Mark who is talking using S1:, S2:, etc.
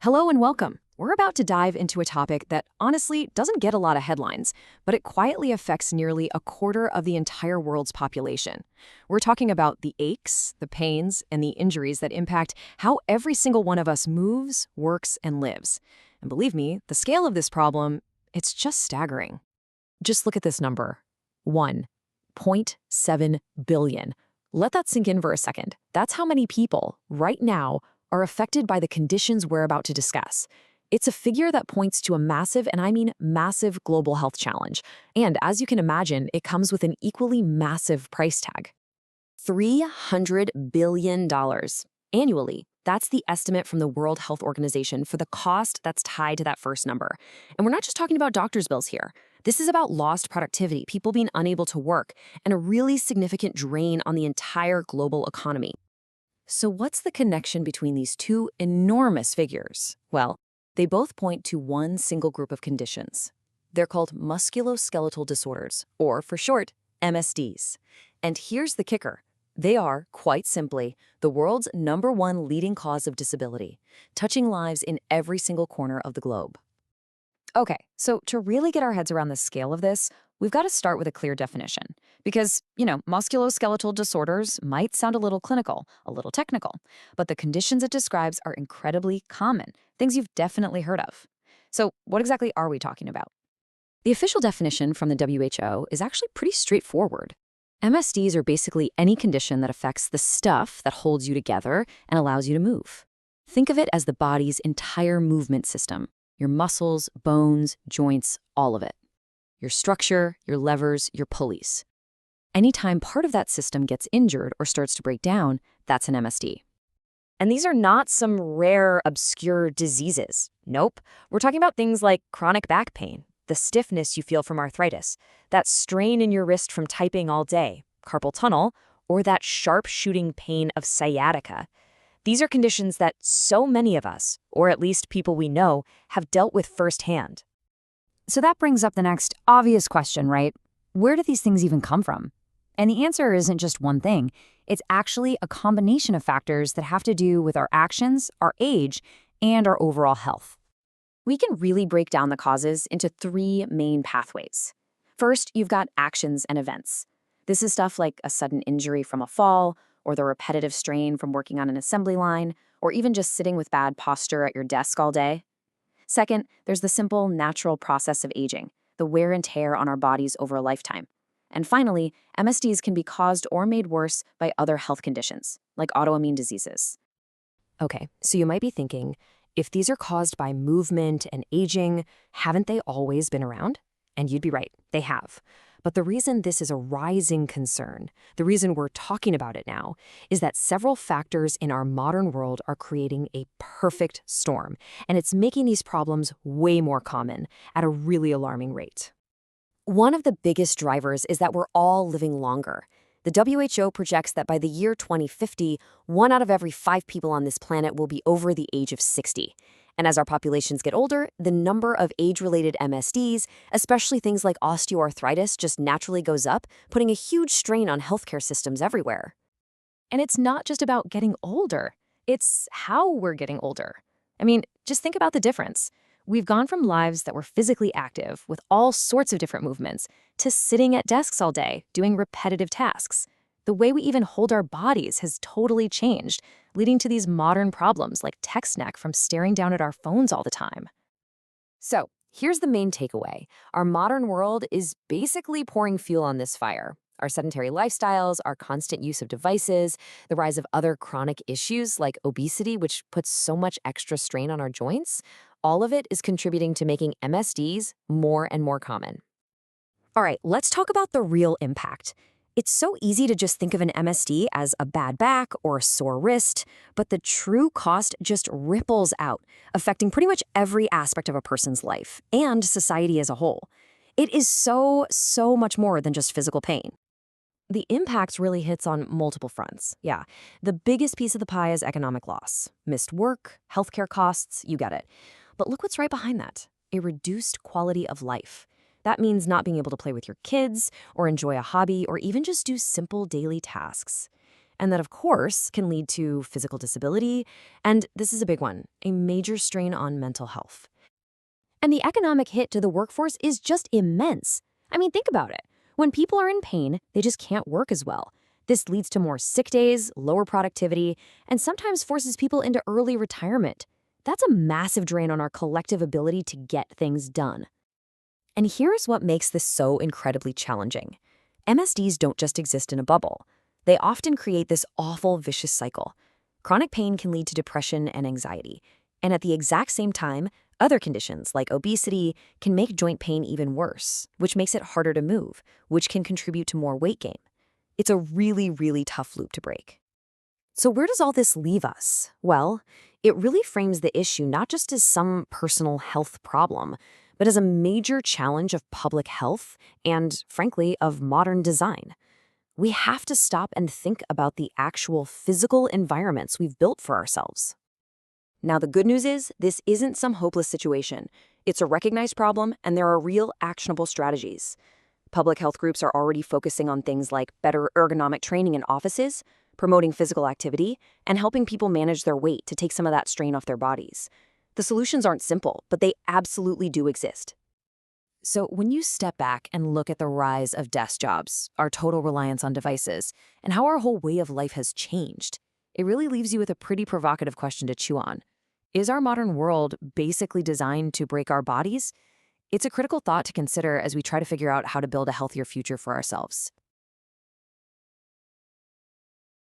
S1: Hello and welcome. We're about to dive into a topic that honestly doesn't get a lot of headlines, but it quietly affects nearly a quarter of the entire world's population. We're talking about the aches, the pains, and the injuries that impact how every single one of us moves, works, and lives. And believe me, the scale of this problem, it's just staggering. Just look at this number. 1.7 billion. Let that sink in for a second. That's how many people, right now, are affected by the conditions we're about to discuss. It's a figure that points to a massive, and I mean massive, global health challenge. And as you can imagine, it comes with an equally massive price tag. $300 billion annually. That's the estimate from the World Health Organization for the cost that's tied to that first number. And we're not just talking about doctor's bills here. This is about lost productivity, people being unable to work, and a really significant drain on the entire global economy. So what's the connection between these two enormous figures? Well, they both point to one single group of conditions. They're called musculoskeletal disorders, or for short, MSDs. And here's the kicker. They are, quite simply, the world's #1 leading cause of disability, touching lives in every single corner of the globe. Okay, so to really get our heads around the scale of this, we've got to start with a clear definition. Because, musculoskeletal disorders might sound a little clinical, a little technical, but the conditions it describes are incredibly common, things you've definitely heard of. So what exactly are we talking about? The official definition from the WHO is actually pretty straightforward. MSDs are basically any condition that affects the stuff that holds you together and allows you to move. Think of it as the body's entire movement system. Your muscles, bones, joints, all of it. Your structure, your levers, your pulleys. Anytime part of that system gets injured or starts to break down, that's an MSD. And these are not some rare, obscure diseases. Nope. We're talking about things like chronic back pain, the stiffness you feel from arthritis, that strain in your wrist from typing all day, carpal tunnel, or that sharp shooting pain of sciatica. These are conditions that so many of us, or at least people we know, have dealt with firsthand. So that brings up the next obvious question, right? Where do these things even come from? And the answer isn't just one thing. It's actually a combination of factors that have to do with our actions, our age, and our overall health. We can really break down the causes into 3 main pathways. First, you've got actions and events. This is stuff like a sudden injury from a fall, or the repetitive strain from working on an assembly line, or even just sitting with bad posture at your desk all day. Second, there's the simple, natural process of aging, the wear and tear on our bodies over a lifetime. And finally, MSDs can be caused or made worse by other health conditions, like autoimmune diseases. Okay, so you might be thinking, if these are caused by movement and aging, haven't they always been around? And you'd be right, they have. But the reason this is a rising concern, the reason we're talking about it now, is that several factors in our modern world are creating a perfect storm, and it's making these problems way more common at a really alarming rate. One of the biggest drivers is that we're all living longer. The WHO projects that by the year 2050, 1 out of every 5 people on this planet will be over the age of 60. And as our populations get older, the number of age-related MSDs, especially things like osteoarthritis, just naturally goes up, putting a huge strain on healthcare systems everywhere. And it's not just about getting older. It's how we're getting older. I mean, just think about the difference. We've gone from lives that were physically active with all sorts of different movements to sitting at desks all day, doing repetitive tasks. The way we even hold our bodies has totally changed, leading to these modern problems like text neck from staring down at our phones all the time. So, here's the main takeaway. Our modern world is basically pouring fuel on this fire. Our sedentary lifestyles, our constant use of devices, the rise of other chronic issues like obesity, which puts so much extra strain on our joints, all of it is contributing to making MSDs more and more common. All right, let's talk about the real impact. It's so easy to just think of an MSD as a bad back or a sore wrist, but the true cost just ripples out, affecting pretty much every aspect of a person's life and society as a whole. It is so much more than just physical pain. The impact really hits on multiple fronts. Yeah, the biggest piece of the pie is economic loss. Missed work, healthcare costs, you get it. But look what's right behind that. A reduced quality of life. That means not being able to play with your kids, or enjoy a hobby, or even just do simple daily tasks. And that, of course, can lead to physical disability. And this is a big one, a major strain on mental health. And the economic hit to the workforce is just immense. I mean, think about it. When people are in pain, they just can't work as well. This leads to more sick days, lower productivity, and sometimes forces people into early retirement. That's a massive drain on our collective ability to get things done. And here's what makes this so incredibly challenging. MSDs don't just exist in a bubble. They often create this awful, vicious cycle. Chronic pain can lead to depression and anxiety. And at the exact same time, other conditions like obesity can make joint pain even worse, which makes it harder to move, which can contribute to more weight gain. It's a really, really tough loop to break. So where does all this leave us? Well, it really frames the issue not just as some personal health problem, but as a major challenge of public health and, frankly, of modern design. We have to stop and think about the actual physical environments we've built for ourselves. Now, the good news is this isn't some hopeless situation. It's a recognized problem, and there are real actionable strategies. Public health groups are already focusing on things like better ergonomic training in offices, promoting physical activity, and helping people manage their weight to take some of that strain off their bodies. The solutions aren't simple, but they absolutely do exist. So when you step back and look at the rise of desk jobs, our total reliance on devices, and how our whole way of life has changed, it really leaves you with a pretty provocative question to chew on. Is our modern world basically designed to break our bodies? It's a critical thought to consider as we try to figure out how to build a healthier future for ourselves.